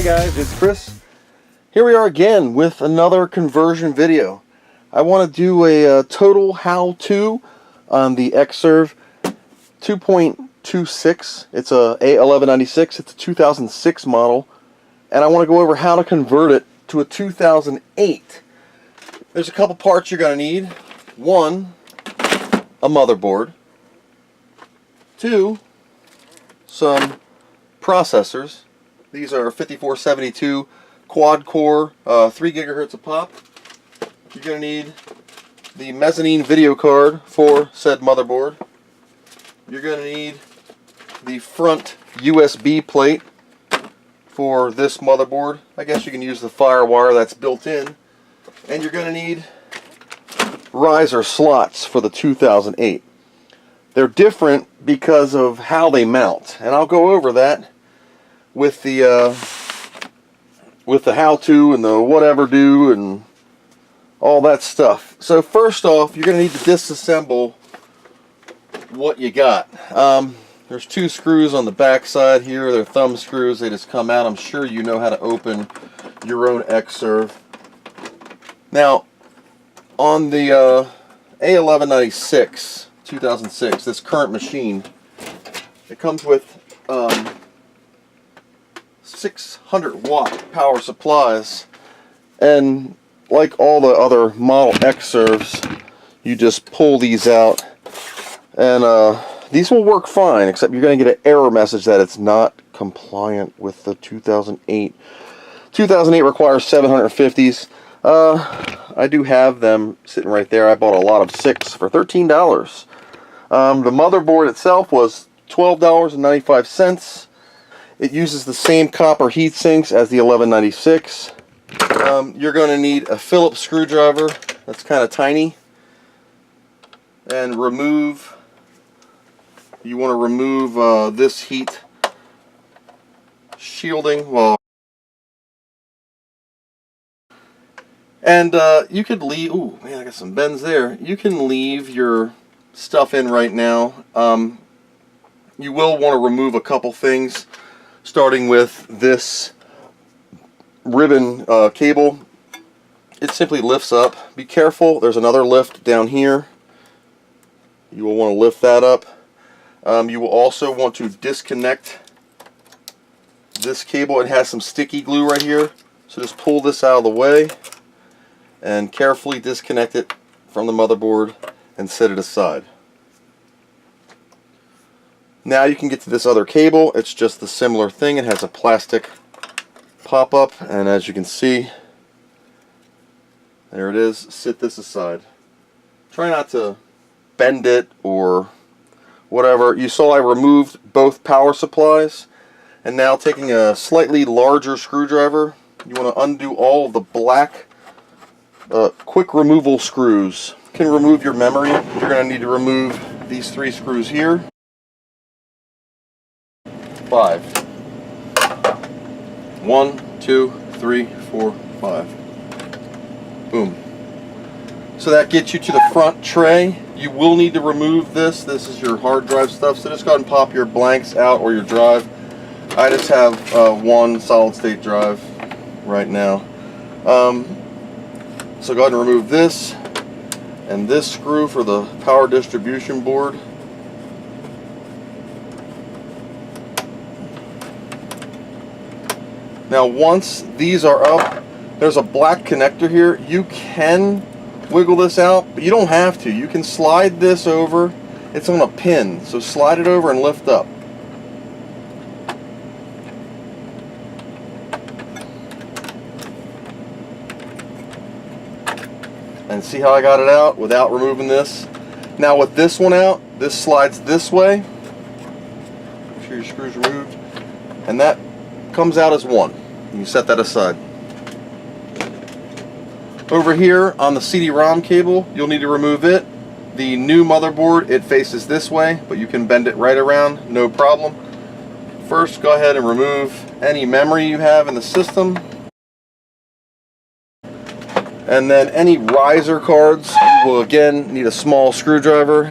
Hey guys, it's Chris. Here we are again with another conversion video. I want to do a total how-to on the Xserv 2.26. It's a A1196. It's a 2006 model, and I want to go over how to convert it to a 2008. There's a couple parts you're going to need. One, a motherboard. Two, some processors. These are 5472 quad core, 3 gigahertz a pop. You're going to need the mezzanine video card for said motherboard. You're going to need the front USB plate for this motherboard. I guess you can use the FireWire that's built in. And you're going to need riser slots for the 2008. They're different because of how they mount, and I'll go over that with the how-to and the whatever do and all that stuff. So first off, you're going to need to disassemble what you got. There's 2 screws on the back side here. They're thumb screws. They just come out. I'm sure you know how to open your own Xserv. Now, on the A1196 2006, this current machine, it comes with 600 watt power supplies, and like all the other model Xservs, you just pull these out, and these will work fine, except you're going to get an error message that it's not compliant with the 2008. 2008 requires 750s. I do have them sitting right there. I bought a lot of 6 for $13. The motherboard itself was $12.95. It uses the same copper heat sinks as the 1196. You're going to need a Phillips screwdriver that's kind of tiny, and you want to remove this heat shielding. Well, and you could leave. Ooh, man, I got some bends there. You can leave your stuff in right now. You will want to remove a couple things, starting with this ribbon cable. It simply lifts up. Be careful, there's another lift down here. You will want to lift that up. You will also want to disconnect this cable. It has some sticky glue right here, so just pull this out of the way and carefully disconnect it from the motherboard and set it aside. Now you can get to this other cable. It's just the similar thing. It has a plastic pop-up, and as you can see, there it is. Sit this aside. Try not to bend it or whatever. You saw I removed both power supplies, and now taking a slightly larger screwdriver, you want to undo all of the black quick removal screws. You can remove your memory. You're going to need to remove these 3 screws here. 5. 1, 2, 3, 4, 5. Boom. So that gets you to the front tray. You will need to remove this. This is your hard drive stuff, so just go ahead and pop your blanks out, or your drive. I just have one solid state drive right now. So go ahead and remove this and this screw for the power distribution board. Now once these are up, there's a black connector here. You can wiggle this out, but you don't have to. You can slide this over. It's on a pin, so slide it over and lift up. And see how I got it out without removing this? Now with this one out, this slides this way. Make sure your screw's removed. And that comes out as one. You set that aside. Over here on the CD-ROM cable, you'll need to remove it. The new motherboard, it faces this way, but you can bend it right around, no problem. First, go ahead and remove any memory you have in the system. And then any riser cards, you will again need a small screwdriver.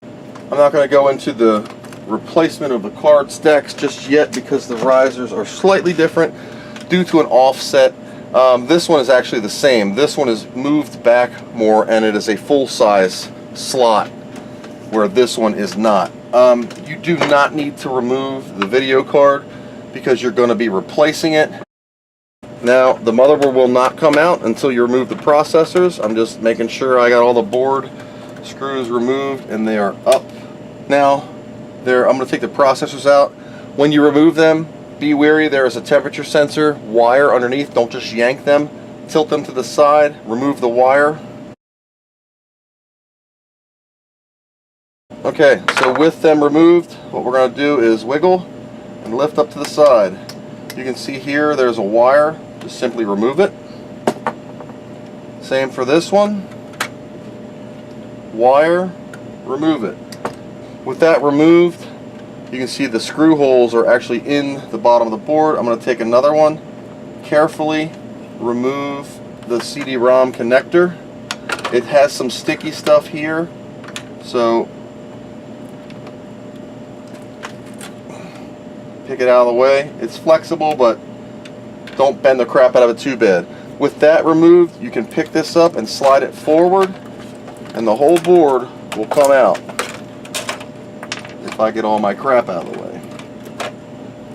I'm not going to go into the replacement of the card stacks just yet because the risers are slightly different due to an offset. This one is actually the same. This one is moved back more and it is a full-size slot where this one is not. You do not need to remove the video card because you're going to be replacing it. Now the motherboard will not come out until you remove the processors. I'm just making sure I got all the board screws removed and they are up. Now I'm going to take the processors out. When you remove them, be wary, there is a temperature sensor wire underneath. Don't just yank them. Tilt them to the side, remove the wire. Okay, so with them removed, what we're going to do is wiggle and lift up to the side. You can see here there's a wire. Just simply remove it. Same for this one. Wire, remove it. With that removed, you can see the screw holes are actually in the bottom of the board. I'm going to take another one, carefully remove the CD-ROM connector. It has some sticky stuff here, so pick it out of the way. It's flexible, but don't bend the crap out of it too bad. With that removed, you can pick this up and slide it forward, and the whole board will come out. If I get all my crap out of the way.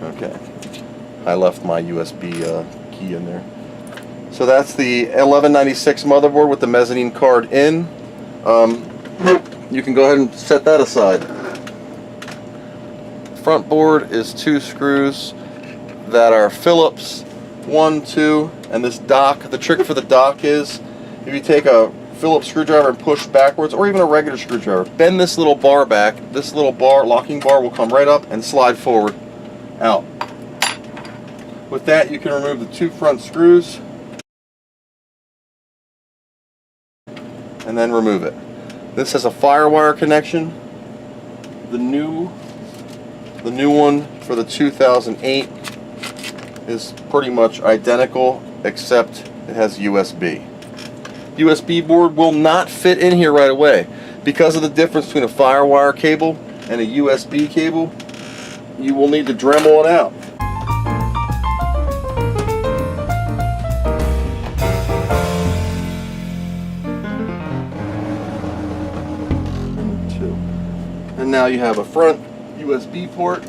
Okay. I left my USB key in there. So that's the A1196 motherboard with the mezzanine card in. You can go ahead and set that aside. Front board is 2 screws that are Phillips, 1, 2, and this dock. The trick for the dock is if you take a Phillips screwdriver and push backwards, or even a regular screwdriver, bend this little bar back. This little bar, locking bar, will come right up and slide forward, out. With that, you can remove the 2 front screws and then remove it. This has a firewire connection. The new one for the 2008 is pretty much identical, except it has USB. USB board will not fit in here right away. Because of the difference between a firewire cable and a USB cable, you will need to Dremel it out. And now you have a front USB port.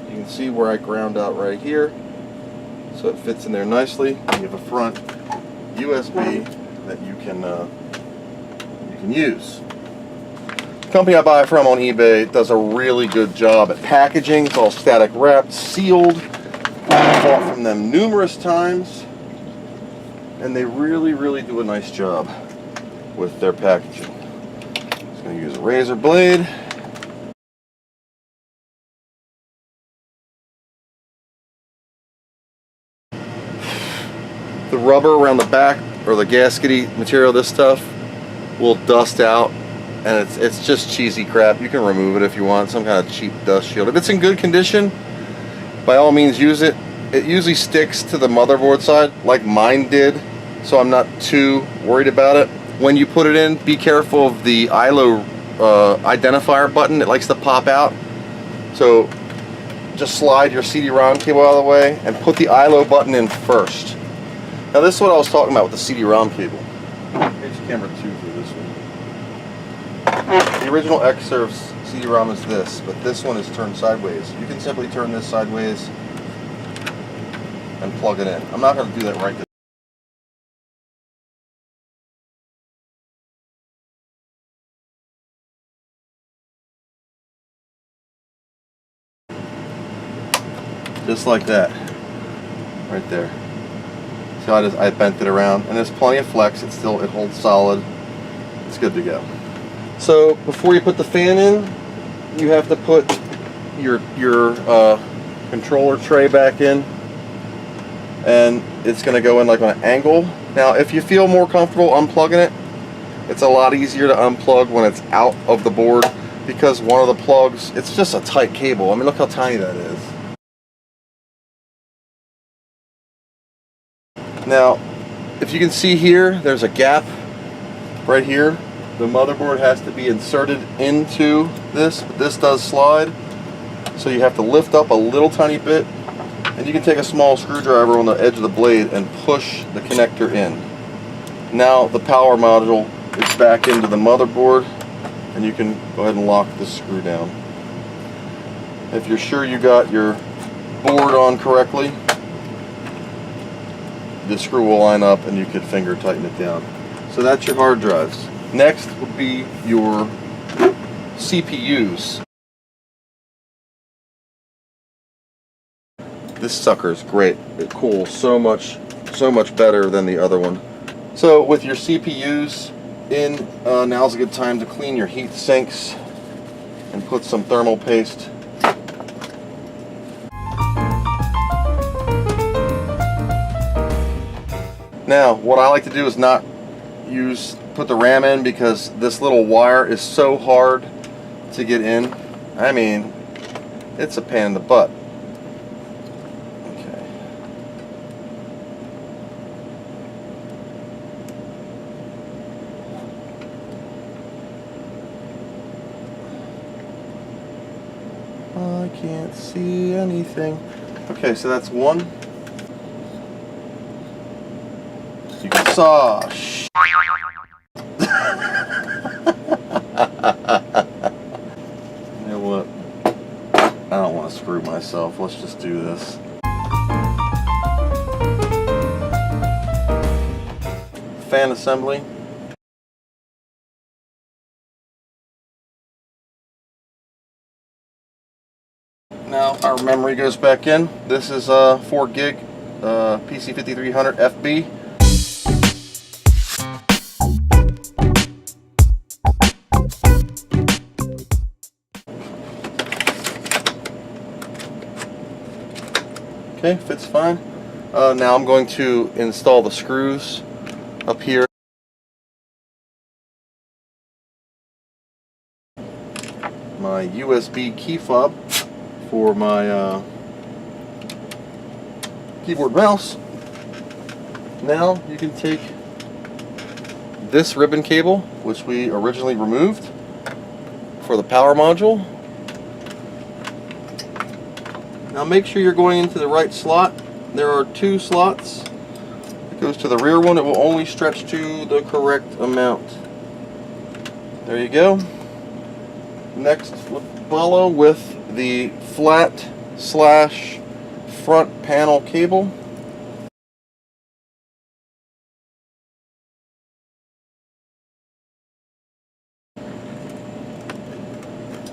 You can see where I ground out right here, so it fits in there nicely. You have a front USB that you can use. The company I buy from on eBay does a really good job at packaging. It's all static wrapped, sealed. I've bought from them numerous times, and they really do a nice job with their packaging. Just going to use a razor blade. The rubber around the back, or the gaskety material, this stuff will dust out, and it's just cheesy crap. You can remove it if you want, some kind of cheap dust shield. If it's in good condition, by all means use it. It usually sticks to the motherboard side like mine did, so I'm not too worried about it. When you put it in, be careful of the ILO identifier button. It likes to pop out, so just slide your CD-ROM cable out of the way and put the ILO button in first. Now this is what I was talking about with the CD-ROM cable. Here's camera 2 for this one. The original Xserv CD-ROM is this, but this one is turned sideways. You can simply turn this sideways and plug it in. I'm not going to do that right this. Just like that, right there. So I bent it around, and there's plenty of flex. It holds solid. It's good to go. So before you put the fan in, you have to put your controller tray back in, and it's going to go in like on an angle. Now, if you feel more comfortable unplugging it, it's a lot easier to unplug when it's out of the board, because one of the plugs, it's just a tight cable. I mean, look how tiny that is. Now, if you can see here, there's a gap right here. The motherboard has to be inserted into this, but this does slide, so you have to lift up a little tiny bit, and you can take a small screwdriver on the edge of the blade and push the connector in. Now the power module is back into the motherboard, and you can go ahead and lock this screw down. If you're sure you got your board on correctly, the screw will line up and you could finger tighten it down. So that's your hard drives. Next would be your CPUs. This sucker is great. It cools so much better than the other one. So with your CPUs in, now's a good time to clean your heat sinks and put some thermal paste. Now, what I like to do is not put the RAM in, because this little wire is so hard to get in. I mean, it's a pain in the butt. Okay. I can't see anything. Okay, so that's one. You can saw. You know what? I don't want to screw myself. Let's just do this. Fan assembly. Now our memory goes back in. This is 4 gig PC5300 FB. Okay, fits fine. Now I'm going to install the screws up here. My USB key fob for my keyboard mouse. Now you can take this ribbon cable, which we originally removed for the power module. Now make sure you're going into the right slot. There are 2 slots. It goes to the rear one. It will only stretch to the correct amount. There you go. Next, we'll follow with the flat / front panel cable.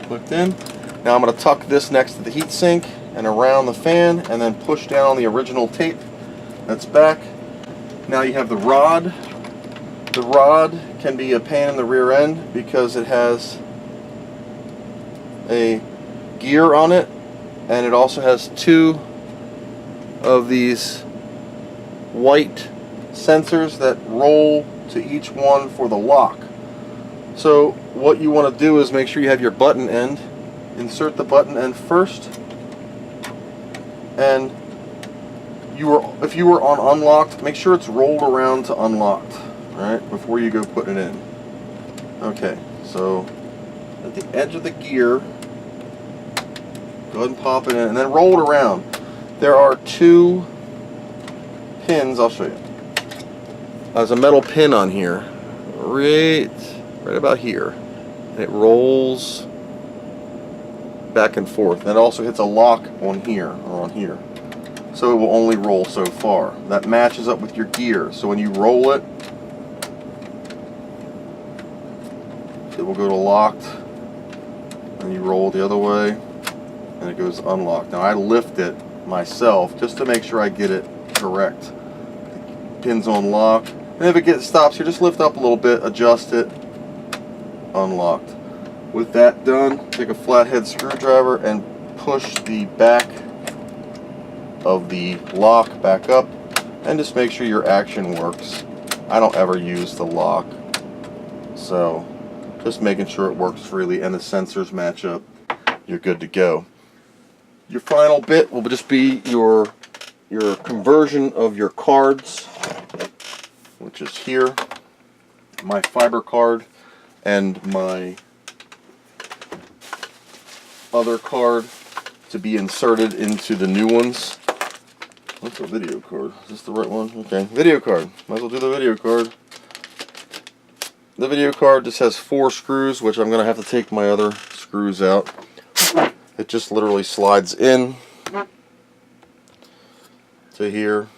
Hooked in. Now I'm going to tuck this next to the heatsink and around the fan, and then push down on the original tape that's back. Now you have the rod. The rod can be a pain in the rear end because it has a gear on it, and it also has 2 of these white sensors that roll to each one for the lock. So what you want to do is make sure you have your button end. Insert the button end first, and if you were on unlocked, make sure it's rolled around to unlocked, right, before you go put it in. Okay, so at the edge of the gear, go ahead and pop it in, and then roll it around. There are 2 pins. I'll show you. There's a metal pin on here, right about here, and it rolls back and forth. And it also hits a lock on here, or on here. So it will only roll so far. That matches up with your gear. So when you roll it, it will go to locked, and you roll the other way, and it goes unlocked. Now I lift it myself just to make sure I get it correct. The pin's on lock, and if it stops here, just lift up a little bit, adjust it, unlocked. With that done, take a flathead screwdriver and push the back of the lock back up, and just make sure your action works. I don't ever use the lock, so just making sure it works freely and the sensors match up, you're good to go. Your final bit will just be your conversion of your cards, which is here, my fiber card and my other card to be inserted into the new ones. What's a video card? Is this the right one? Okay, video card. Might as well do the video card. The video card just has 4 screws, which I'm going to have to take my other screws out. It just literally slides in to here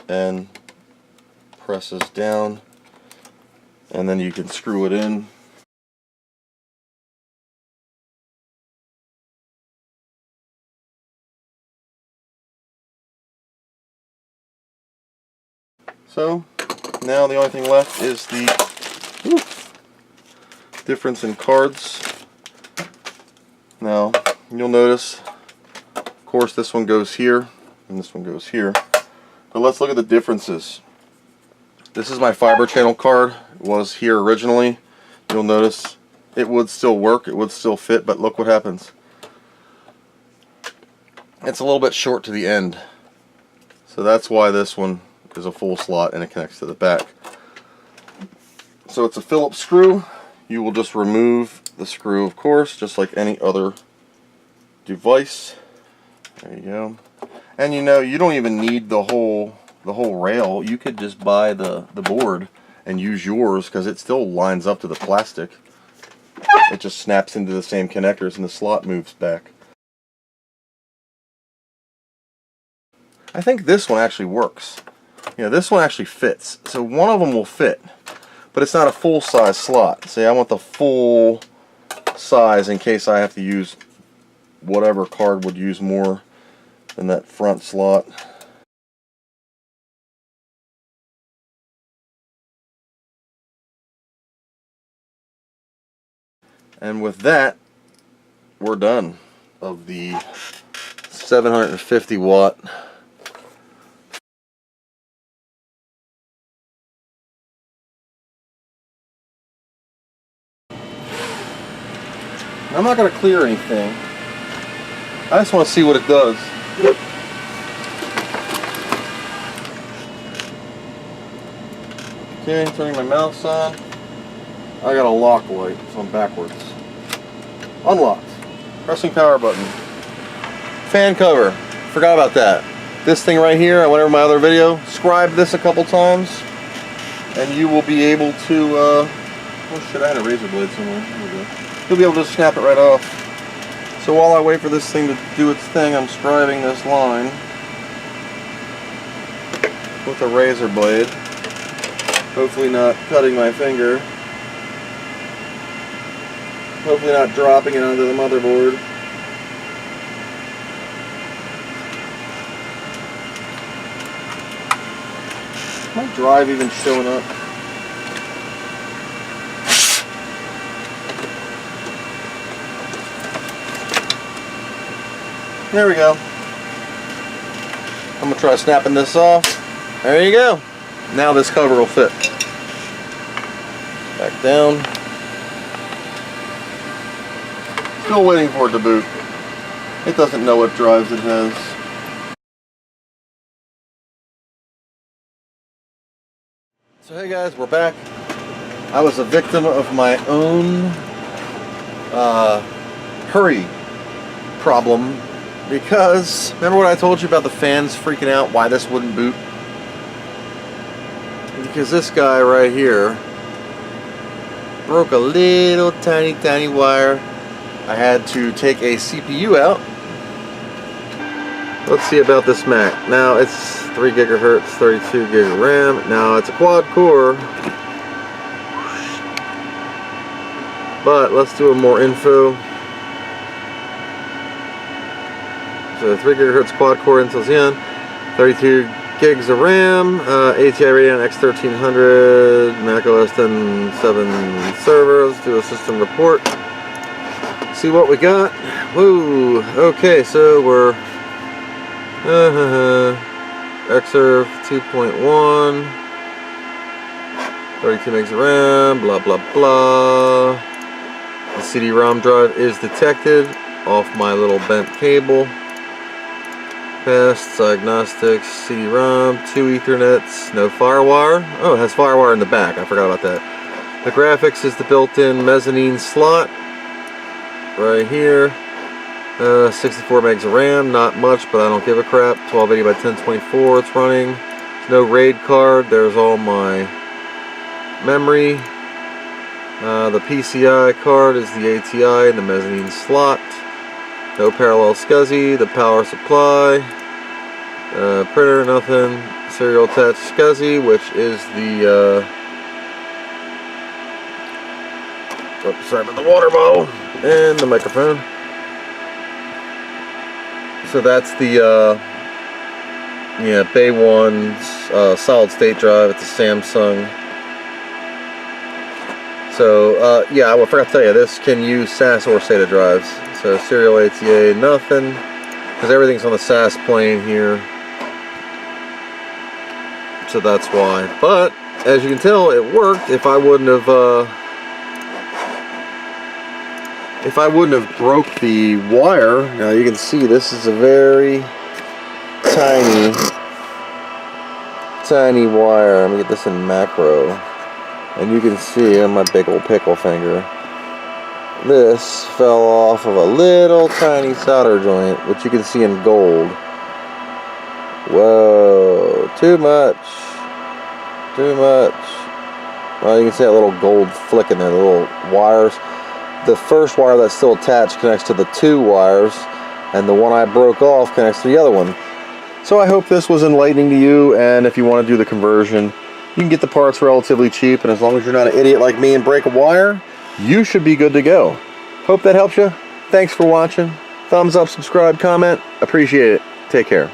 and presses down, and then you can screw it in. So now the only thing left is the difference in cards. Now you'll notice, of course, this one goes here and this one goes here. But let's look at the differences. This is my fiber channel card. It was here originally. You'll notice it would still work, it would still fit, but look what happens. It's a little bit short to the end. So that's why this one is a full slot and it connects to the back. So it's a Phillips screw. You will just remove the screw, of course, just like any other device. There you go. And you know, you don't even need the whole rail. You could just buy the board and use yours, because it still lines up to the plastic. It just snaps into the same connectors and the slot moves back. I think this one actually works. Yeah, this one actually fits. So one of them will fit, but it's not a full size slot. See, I want the full size in case I have to use whatever card would use more than that front slot. And with that, we're done of the 750 watt I'm not going to clear anything. I just want to see what it does. Okay, turning my mouse on. I got a lock light, so I'm backwards. Unlocked. Pressing power button. Fan cover. Forgot about that. This thing right here, I went over my other video. Scribe this a couple times, and you will be able to. Oh shit! I had a razor blade somewhere. There we go. You'll be able to snap it right off. So while I wait for this thing to do its thing, I'm scribing this line with a razor blade. Hopefully not cutting my finger. Hopefully not dropping it onto the motherboard. Is my drive even showing up? There we go. I'm going to try snapping this off. There you go. Now this cover will fit. Back down. Still waiting for it to boot. It doesn't know what drives it has. So hey guys, we're back. I was a victim of my own hurry problem. Because, remember what I told you about the fans freaking out, why this wouldn't boot? Because this guy right here broke a little tiny wire. I had to take a CPU out. Let's see about this Mac. Now it's 3 gigahertz, 32 gig of RAM. Now it's a quad core. But let's do a more info. So 3 gigahertz quad core Intel Xeon, 32 gigs of RAM, ATI Radeon X1300, Mac OS 10.7 server. Let's do a system report. See what we got. Woo! Okay, so we're Xserv 2.1, 32 megs of RAM, blah blah blah. The CD-ROM drive is detected off my little bent cable. Past diagnostics, CD-ROM, 2 Ethernets, no FireWire. Oh, it has FireWire in the back. I forgot about that. The graphics is the built-in mezzanine slot right here. 64 megs of RAM, not much, but I don't give a crap. 1280 by 1024 it's running. There's no RAID card. There's all my memory. The PCI card is the ATI in the mezzanine slot. No parallel SCSI. The power supply. Printer, nothing. Serial attached SCSI, which is the oops, sorry about the water bottle, and the microphone. So that's the yeah, Bay 1's solid state drive. It's a Samsung. So yeah, I forgot to tell you, this can use SAS or SATA drives. So serial ATA, nothing, because everything's on the SAS plane here. So that's why. But as you can tell, it worked. If I wouldn't have broke the wire, now you can see this is a very tiny wire. Let me get this in macro, and you can see on my big old pickle finger, this fell off of a little tiny solder joint, which you can see in gold. Whoa, too much. Well, you can see that little gold flick in there, the little wires. The first wire that's still attached connects to the two wires, and the one I broke off connects to the other one. So I hope this was enlightening to you, and if you want to do the conversion, you can get the parts relatively cheap, and as long as you're not an idiot like me and break a wire, you should be good to go. Hope that helps you. Thanks for watching. Thumbs up, subscribe, comment. Appreciate it. Take care.